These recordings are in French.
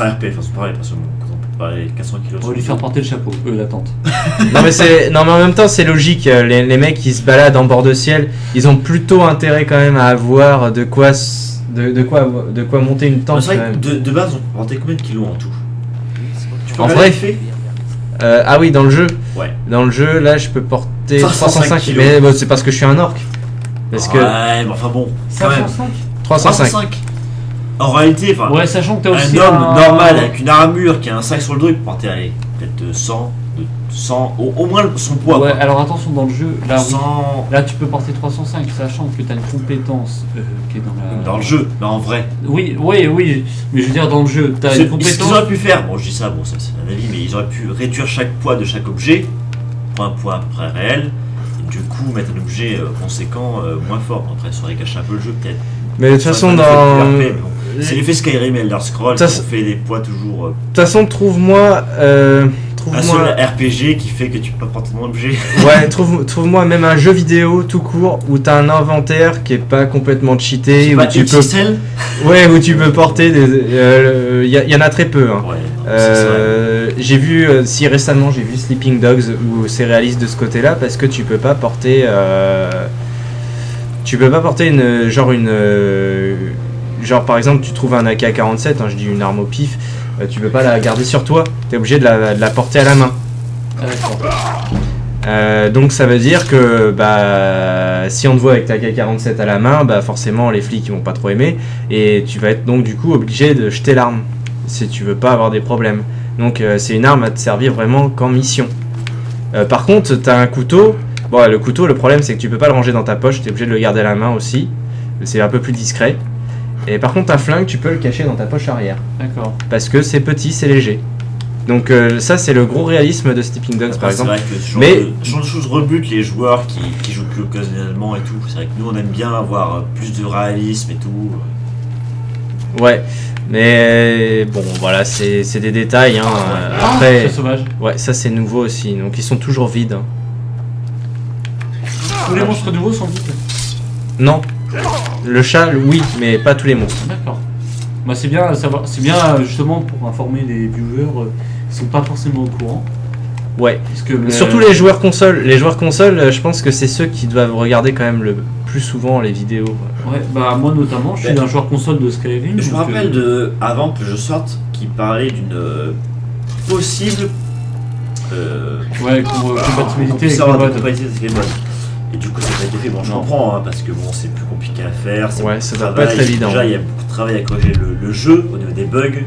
Enfin, RP, enfin, c'est pareil, parce que quand on peut parler 400 kilos. On va lui faire porter le chapeau, la tente. Non mais en même temps c'est logique, les mecs qui se baladent en bord de ciel, ils ont plutôt intérêt quand même à avoir de quoi monter une tente. C'est vrai que de base, on peut porter combien de kilos en tout? Tu peux En regarder vrai, les faits ah oui, dans le jeu. Ouais. Dans le jeu, là, je peux porter 305 305 kilos. mais bon, c'est parce que je suis un orc. Parce que Ouais, mais enfin bon, quand même. 505. 305. En réalité, enfin, Ouais, sachant que t'as un aussi homme normal avec une armure qui a un sac sur le dos, il peut porter allez, peut-être 100, au moins son poids. Ouais, quoi. alors attention, dans le jeu, là, oui. 100 Là tu peux porter 305, sachant que tu as une compétence qui est dans le jeu, mais en vrai. Oui, mais je veux dire dans le jeu, tu as Ce une qu'ils compétence. auraient pu faire, bon je dis ça, bon ça c'est un avis, mais ils auraient pu réduire chaque poids de chaque objet pour un poids à peu près réel, et du coup mettre un objet conséquent moins fort. Après ça aurait caché un peu le jeu peut-être. Mais de toute façon, Ça dans. aurait pu être plus RP, mais bon. C'est l'effet Skyrim et Elder Scrolls qui ont Ça, fait des poids toujours. De toute façon, trouve-moi. Un seul RPG qui fait que tu peux pas porter ton objet. Ouais, trouve-moi même un jeu vidéo tout court où t'as un inventaire qui est pas complètement cheaté, C'est où pas tu peux. XXL. Ouais, où tu peux porter des. Y en a très peu. Hein. Ouais, J'ai vu, si récemment j'ai vu Sleeping Dogs où c'est réaliste de ce côté-là parce que tu peux pas porter. Tu peux pas porter genre par exemple tu trouves un AK-47, hein, je dis une arme au pif, tu peux pas la garder sur toi, t'es obligé de la porter à la main. Ah, d'accord. Donc ça veut dire que si on te voit avec ta AK-47 à la main, forcément les flics ils vont pas trop aimer et tu vas être donc du coup obligé de jeter l'arme si tu veux pas avoir des problèmes. Donc c'est une arme à te servir vraiment qu'en mission. Par contre t'as un couteau, bon le couteau le problème c'est que tu peux pas le ranger dans ta poche, t'es obligé de le garder à la main aussi, c'est un peu plus discret. Et par contre un flingue tu peux le cacher dans ta poche arrière. D'accord. Parce que c'est petit, c'est léger. Donc ça c'est le gros réalisme de Sleeping Dogs par exemple. C'est vrai que ce genre de choses rebute les joueurs qui jouent plus occasionnellement et tout. C'est vrai que nous on aime bien avoir plus de réalisme et tout. Ouais, mais bon voilà c'est des détails hein. Après, C'est sauvage. ouais ça c'est nouveau aussi, donc ils sont toujours vides. Hein. Tous les monstres nouveaux sont vides. Non, le chat oui, mais pas tous les monstres. D'accord. Bah c'est bien à savoir, c'est bien justement pour informer les viewers qui sont pas forcément au courant. Ouais. Parce que Surtout les joueurs consoles. Les joueurs consoles, je pense que c'est ceux qui doivent regarder quand même le plus souvent les vidéos. Ouais, bah moi notamment, je suis un joueur console de Skyrim. Je me donc, rappelle avant que je sorte qui parlait d'une possible ouais, compatibilité avec avoir le de mode. compatibilité avec les modes. Et du coup ça n'a pas été fait. Bon je Non. comprends hein, parce que bon c'est plus compliqué à faire. C'est Ouais, beaucoup ça de doit pas travail. être évident. Déjà il y a beaucoup de travail à corriger le jeu au niveau des bugs.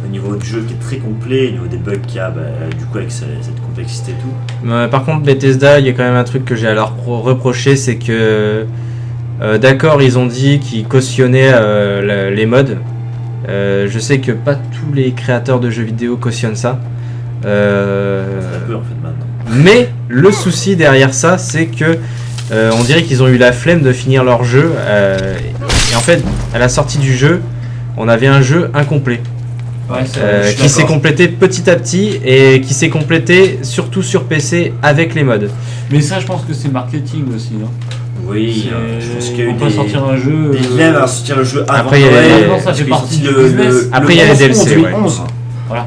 Au niveau du jeu qui est très complet, au niveau des bugs qu'il y a du coup avec cette complexité et tout. Par contre Bethesda, il y a quand même un truc que j'ai à leur reprocher, c'est que d'accord ils ont dit qu'ils cautionnaient les mods. Je sais que pas tous les créateurs de jeux vidéo cautionnent ça. Très peu en fait maintenant. Mais le souci derrière ça, c'est que on dirait qu'ils ont eu la flemme de finir leur jeu. Et en fait, à la sortie du jeu, on avait un jeu incomplet. Ouais, Qui s'est complété petit à petit et qui s'est complété surtout sur PC avec les mods. Mais ça, je pense que c'est marketing aussi. Hein. Oui, je pense qu'il y a eu on peut sortir un jeu. des liens à sortir le jeu avant Après, il y a Noël, les- Non, ça fait parce partie qu'ils du ont sorti business. Après, il y a les 11 DLC, ouais. 2011. Voilà.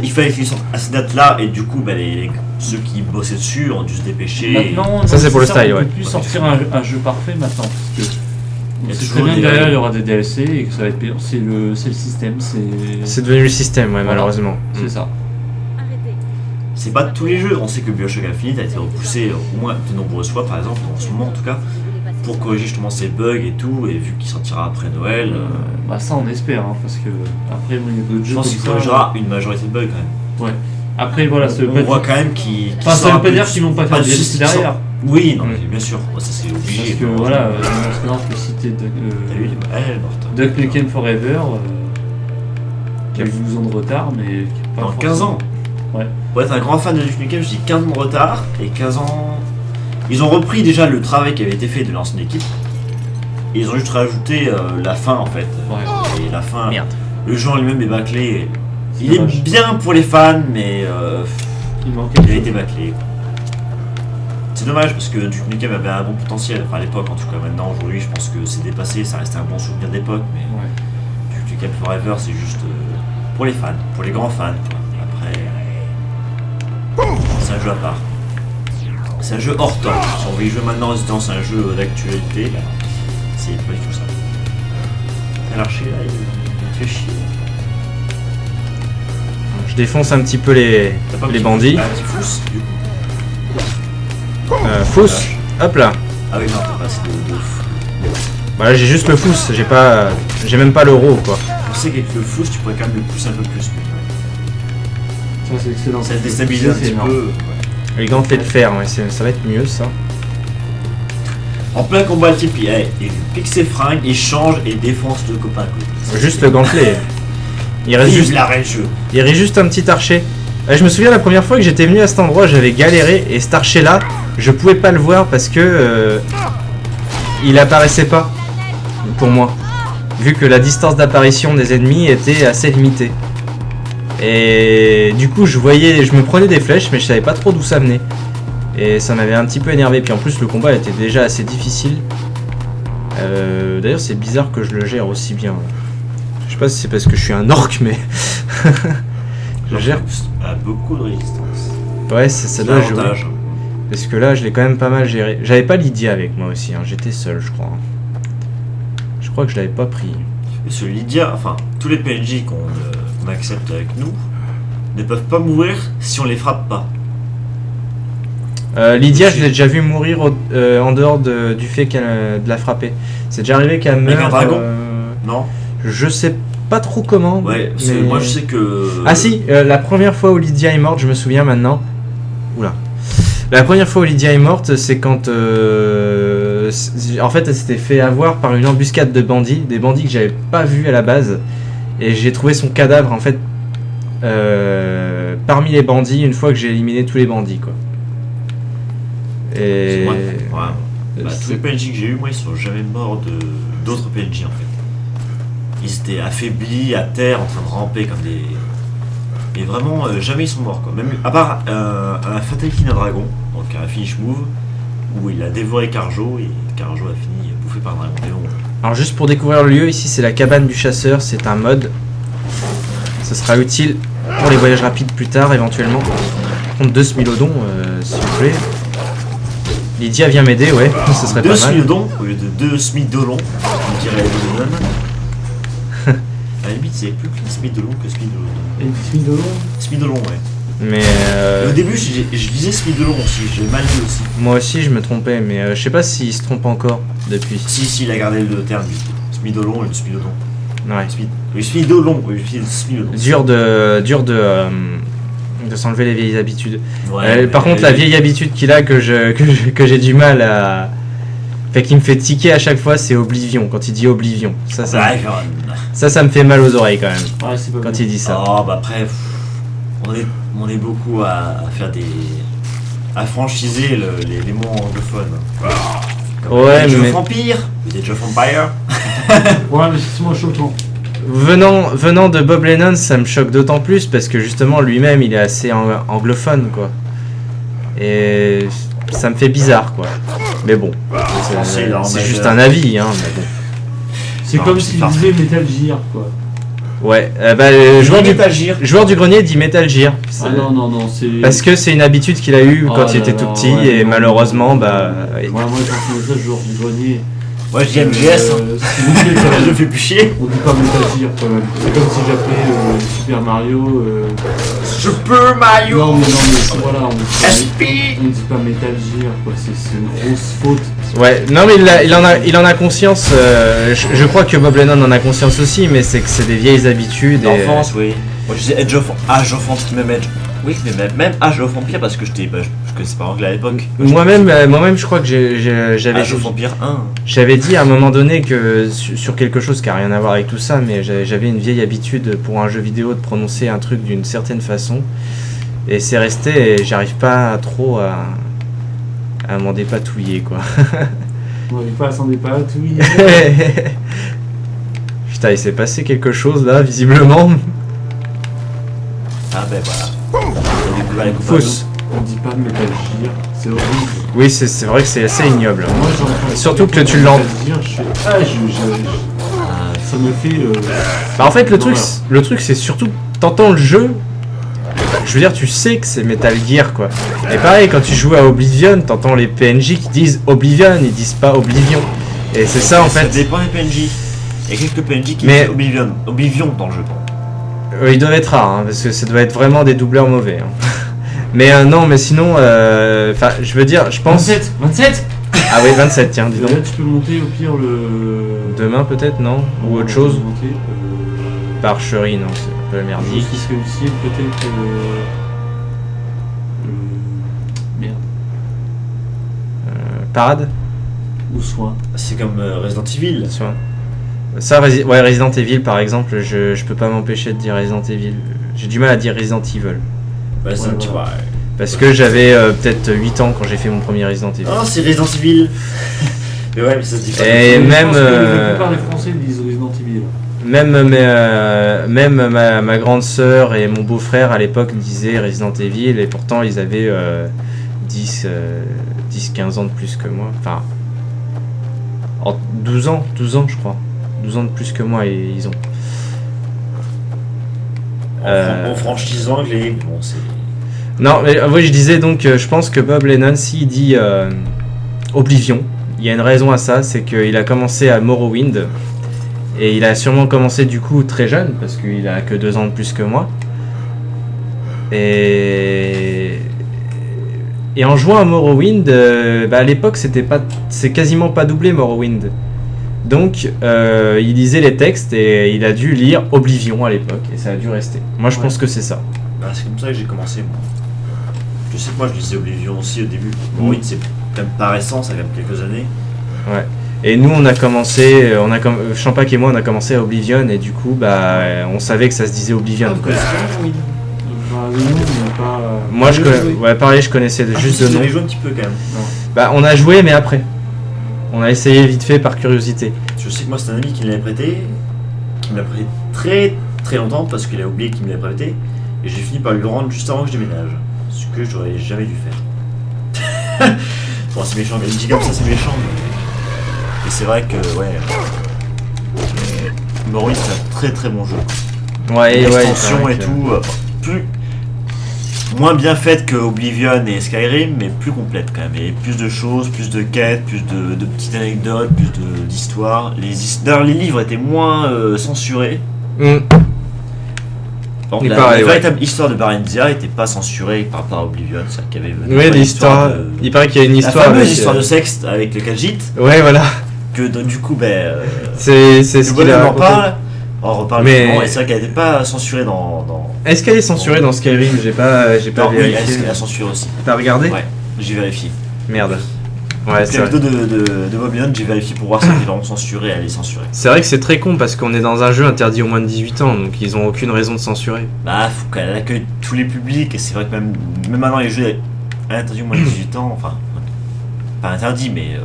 Il fallait qu'ils sortent à cette date-là et du coup, ceux qui bossaient dessus ont dû se dépêcher. Maintenant, Ça, c'est pour le style, on ouais. peut plus sortir un jeu parfait maintenant. Parce que Il y a c'est toujours très bien des- que derrière il y aura des DLC et que ça va être payant. C'est le système, C'est devenu le système, ouais, Voilà. malheureusement. c'est ça. C'est pas tous les jeux. On sait que BioShock Infinite a été repoussé au moins de nombreuses fois, par exemple, en ce moment en tout cas, pour corriger justement ces bugs et tout. Et vu qu'il sortira après Noël, Bah ça on espère, hein, parce que après bon, il y a d'autres je jeux pense comme qu'il ça. corrigera une majorité de bugs quand même. Ouais. Après voilà, ça veut On pas voit dire. quand même qu'ils. Enfin, ça veut pas dire qu'ils vont pas faire de des DLC derrière. Oui, non, mais bien sûr, ça c'est Parce obligé. que voilà, dans ce cas-là, on peut citer T'as vu, elle est morte. Duck Nukem Forever, qui a eu 12 ans de retard, mais qui est pas Dans forcément- 15 ans. Ouais. Pour être un grand fan de Duke Nukem, je dis 15 ans de retard et 15 ans. Ils ont repris déjà le travail qui avait été fait de l'ancienne équipe. Et ils ont juste rajouté la fin en fait. Ouais. Et la fin. Merde. Le jeu en lui-même est bâclé. Il dommage. est bien pour les fans, mais Il manque il a quelque été chose. bâclé. C'est dommage parce que Duke Nukem avait un bon potentiel. Enfin à l'époque en tout cas. Maintenant aujourd'hui, je pense que c'est dépassé. Ça restait un bon souvenir d'époque, mais Ouais. Duke Nukem Forever, c'est juste. pour les fans, pour les grands fans. Quoi. Après, c'est un jeu à part. C'est un jeu hors temps. Si on veut y jouer maintenant dans un jeu d'actualité, là, c'est pas du tout ça. L'archer là, il fait chier. Je défonce un petit peu les bandits. Ah, petit fous, du coup. Fous, hop là. Ah oui, non, t'as pas assez de fou. Voilà, j'ai juste le fous, j'ai même pas l'euro quoi. On sait qu'avec le fous, tu pourrais quand même le pousser un peu plus. Ça, c'est excellent. Ça déstabilise un C'est petit énorme. peu. Ouais. Les gantelets de fer, ouais, ça va être mieux ça. En plein combat, le type, il pique ses fringues, il change et défonce le copain à côté. Juste le gantelet. Il reste Vive juste, l'arrêt de jeu. il reste juste un petit archer. Je me souviens la première fois que j'étais venu à cet endroit, j'avais galéré et cet archer là, je pouvais pas le voir parce que il apparaissait pas pour moi. Vu que la distance d'apparition des ennemis était assez limitée. Et du coup je me prenais des flèches mais je savais pas trop d'où ça venait. Et ça m'avait un petit peu énervé. Puis en plus le combat était déjà assez difficile. D'ailleurs c'est bizarre que je le gère aussi bien. Je sais pas si c'est parce que je suis un orc mais... je gère... A beaucoup de résistance. Ouais ça doit jouer. L'avantage. Parce que là je l'ai quand même pas mal géré. J'avais pas Lydia avec moi aussi, hein. J'étais seul je crois. Je crois que je l'avais pas pris. Et ce Lydia, enfin, tous les PNJ qu'on accepte avec nous ne peuvent pas mourir si on les frappe pas. Lydia, je l'ai déjà vu mourir en dehors du fait qu'elle de la frapper. C'est déjà arrivé qu'elle meure. Avec un dragon Non. Je sais pas trop comment. Ouais, mais... moi je sais que. Ah si, la première fois où Lydia est morte, je me souviens maintenant. Oula. La première fois où Lydia est morte, c'est quand... en fait, elle s'était fait avoir par une embuscade de bandits. Des bandits que j'avais pas vus à la base. Et j'ai trouvé son cadavre, en fait, parmi les bandits, une fois que j'ai éliminé tous les bandits, quoi. Et... Moi, ouais. Bah, tous les PNJ que j'ai eu, moi, ils sont jamais morts d'autres PNJ, en fait. Ils étaient affaiblis, à terre, en train de ramper comme des... Et vraiment, jamais ils sont morts, quoi. Même, à part un fatality d'un dragon, donc un finish move, où il a dévoré Carjo, et Carjo a fini bouffé par un dragon. Mais bon, Alors juste pour découvrir le lieu, ici c'est la cabane du chasseur, c'est un mode. Ça sera utile pour les voyages rapides plus tard, éventuellement. Par contre, 2 smilodons, s'il vous plaît. Lydia vient m'aider, ouais, ce serait pas 2 mal. smilodons au lieu de 2 smidolons, on dirait les deux. À la limite, c'est plus qu'un smidolon que smidolon. Et Smidolon. Smidolon, ouais. Mais Au début, je disais smidolon aussi, j'ai mal dit aussi. moi aussi je me trompais, mais je sais pas s'il se trompe encore depuis. Si, il a gardé le terme, lui. Smidolon et le smidolon. Ouais. Le smidolon, oui, le smidolon. Dur de s'enlever les vieilles habitudes. Ouais, Par contre, la vieille habitude qu'il a que j'ai du mal à... Fait qui me fait tiquer à chaque fois, c'est Oblivion, quand il dit Oblivion. Ça me fait mal aux oreilles quand même, Ouais, c'est pas quand bon. il dit ça. Oh, bah après, on est beaucoup à faire des... à franchiser les mots anglophones. Ouais, Age of mais Empire, Age of Empire. Ouais, mais c'est moins choquant. venant de Bob Lennon, ça me choque d'autant plus parce que justement lui-même il est assez anglophone quoi. Et ça me fait bizarre quoi. Mais bon, c'est juste un avis hein. Mais bon. C'est Non, comme c'est s'il parfait. disait Metal Gear, quoi. Ouais, joueur du grenier dit Metal Gear. Ah non, c'est... Parce que c'est une habitude qu'il a eue Oh quand il là était là, tout petit ouais, et non, malheureusement non, bah... Moi, quand je me joueur du grenier... Moi, je dis MGS, hein. s'il vous plaît, quand Je même, fais plus chier. on dit pas Metal Gear, quand même. C'est comme si j'appelais Super Mario... Super Mario. Non, mais voilà, on SP. dit pas Metal Gear, quoi. C'est une grosse faute. Ouais, non mais il en a conscience, je crois que Bob Lennon en a conscience aussi, mais c'est que c'est des vieilles habitudes et... D'enfance, oui. Moi, je disais Age of Empire, même Age. Oui, mais même Age of Empire parce que je connaissais pas anglais à l'époque. Moi-même, je crois que j'avais Age of Empire 1. j'avais dit à un moment donné que sur quelque chose qui a rien à voir avec tout ça, mais j'avais une vieille habitude pour un jeu vidéo de prononcer un truc d'une certaine façon, et c'est resté et j'arrive pas trop à m'en dépatouiller quoi. On n'arrive pas à s'en dépatouiller. Putain, il s'est passé quelque chose là, visiblement. Ah ben voilà. On découvre les coupables. Fausse. On dit pas Metal Gear, c'est horrible. Oui, c'est vrai que c'est assez ignoble. Moi, j'entends Surtout que tu l'entends. Metal Gear, je fais... Ah, ça me fait... Bah en fait, le Voilà. truc c'est surtout t'entends le jeu, je veux dire, tu sais que c'est Metal Gear, quoi. Et pareil, quand tu joues à Oblivion, t'entends les PNJ qui disent Oblivion, ils disent pas Oblivion. Et c'est ça, en Ça fait. dépend des PNJ. Il y a quelques PNJ qui Mais- disent Oblivion dans le jeu. Ils doivent être rares, hein, parce que ça doit être vraiment des doubleurs mauvais. Hein. Mais non, mais sinon, enfin, je veux dire, je pense. 27. Ah oui, 27, tiens, dis Là, donc. tu peux monter au pire le. Demain, peut-être, non? Ou autre chose? Monter, Parcherie, non, c'est un peu ce merdique. qui serait utile, peut-être. Merde. Parade? Ou soin. C'est comme Resident Evil. Attention. Ça, ouais, Resident Evil, par exemple, je peux pas m'empêcher de dire Resident Evil. J'ai du mal à dire Resident Evil. Resident Evil. voilà. Parce que j'avais peut-être 8 ans quand j'ai fait mon premier Resident Evil. Oh, c'est Resident Evil. Mais ouais, mais ça se dit pas. Et Je même, pense que la plupart des Français disent Resident Evil. Même ma grande sœur et mon beau-frère à l'époque disaient Resident Evil et pourtant ils avaient 10-15 ans de plus que moi. Enfin, 12 ans je crois. 12 ans de plus que moi et ils ont. En franchisant les. Bon, c'est. Non, mais oui, je disais donc, je pense que Bob Lennon, s'il dit Oblivion, il y a une raison à ça, c'est qu'il a commencé à Morrowind, et il a sûrement commencé du coup très jeune, parce qu'il a que 2 ans de plus que moi. Et en jouant à Morrowind, à l'époque, c'est quasiment pas doublé Morrowind. Donc, il lisait les textes et il a dû lire Oblivion à l'époque, et ça a dû rester. Moi, je pense que c'est ça. Bah, c'est comme ça que j'ai commencé, moi. Je sais que moi, je lisais Oblivion aussi au début. Bon, oui, c'est quand même pas récent, ça a quand même quelques années. Ouais. Et nous, on a commencé, Champac et moi, on a commencé à Oblivion, et du coup, on savait que ça se disait Oblivion. Quoi. Bah, le nom, mais pas. Moi, pareil, je connaissais juste de Vous nom. avez joué un petit peu quand même. Bah, on a joué, mais après. On a essayé vite fait par curiosité. Je sais que moi, c'est un ami qui me l'avait prêté, qui me l'a prêté très très longtemps parce qu'il a oublié qu'il me l'avait prêté, et j'ai fini par lui le rendre juste avant que je déménage. Ce que j'aurais jamais dû faire. Bon, c'est méchant, mais dit comme ça, c'est méchant. Mais c'est vrai que, ouais. Morrowind, c'est un très très bon jeu. Ouais, L'extension ouais, et tout, plus. Moins bien faite que Oblivion et Skyrim, mais plus complète quand même. Et plus de choses, plus de quêtes, plus de petites anecdotes, plus d'histoires. D'ailleurs, les livres étaient moins censurés. Par contre, la véritable histoire de Barenziah n'était pas censurée par rapport à Oblivion. C'est-à-dire qu'il y avait Ouais, l'histoire. Il paraît qu'il y a une la histoire. fameuse avec, histoire de Sext avec le Khajiit, Ouais, voilà. que du coup, C'est ce le qu'il a bonhomme en raconté. parle. On reparle Mais- justement, et c'est vrai qu'elle n'était pas censurée dans. Est-ce qu'elle est censurée dans Skyrim? J'ai pas Non, oui, vérifié. elle a censuré aussi. T'as regardé? Ouais, j'ai vérifié. Merde. Ouais, La c'est vrai. vidéo de Bob Lennon, j'ai vérifié pour voir si elle était vraiment censurée, elle est censurée. C'est vrai que c'est très con parce qu'on est dans un jeu interdit aux moins de 18 ans, donc ils ont aucune raison de censurer. Bah, faut qu'elle accueille tous les publics, et c'est vrai que même maintenant les jeux interdits aux moins de 18 ans, enfin, pas interdit, mais.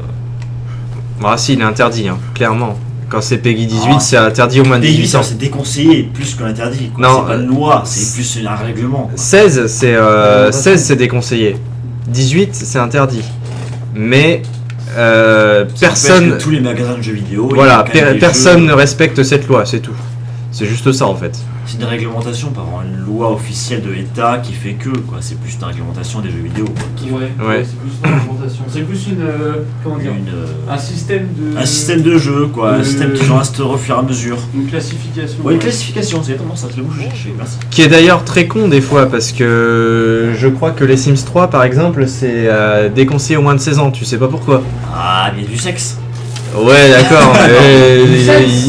Ah si, il est interdit, hein, clairement. Quand c'est Peggy 18, Ah, c'est interdit aux moins de 18 ans. c'est déconseillé plus que l'interdit. quoi. Non, C'est pas une loi, c'est plus un règlement. Quoi. 16, c'est déconseillé. 18, c'est interdit. Mais Ça empêche personne, que tous les magasins de jeux vidéo. voilà, il y a quand même des personne jeux- ne respecte cette loi, c'est tout. C'est juste ça en fait. C'est une réglementation, pas vraiment une loi officielle de l'État qui fait que, quoi. C'est plus une réglementation des jeux vidéo. Quoi, qui Ouais, Ouais. c'est plus une augmentation. C'est plus une. Comment dire Un système de. un système de jeu, quoi. Un système qui reste au fur et à mesure. Une classification. Ouais, une classification, c'est exactement ça, c'est le mot que je cherchais, merci. Qui est d'ailleurs très con des fois parce que je crois que les Sims 3 par exemple c'est déconseillé aux moins de 16 ans, tu sais pas pourquoi. Ah, il y a du sexe. Ouais d'accord, mais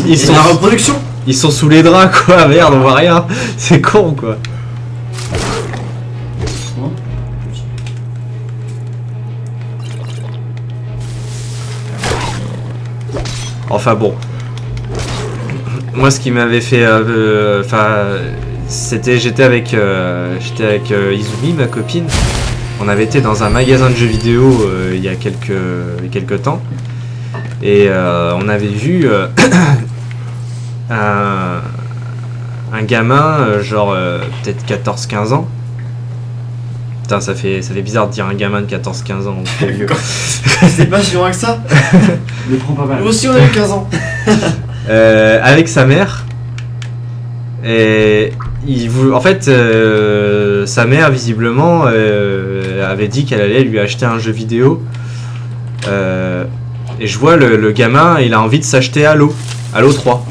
ils Et sont, la reproduction. ils sont sous les draps quoi, merde on voit rien, c'est con quoi. Enfin bon. Moi ce qui m'avait fait... j'étais avec Izumi, ma copine. On avait été dans un magasin de jeux vidéo il y a quelques temps. Et on avait vu un gamin, genre peut-être 14-15 ans. Putain, ça fait bizarre de dire un gamin de 14-15 ans. c'est vieux. C'est pas si loin que ça. Ne prends pas mal. Nous aussi, on a eu 15 ans. Avec sa mère. Et En fait, sa mère visiblement avait dit qu'elle allait lui acheter un jeu vidéo. Et je vois le gamin, il a envie de s'acheter Halo 3.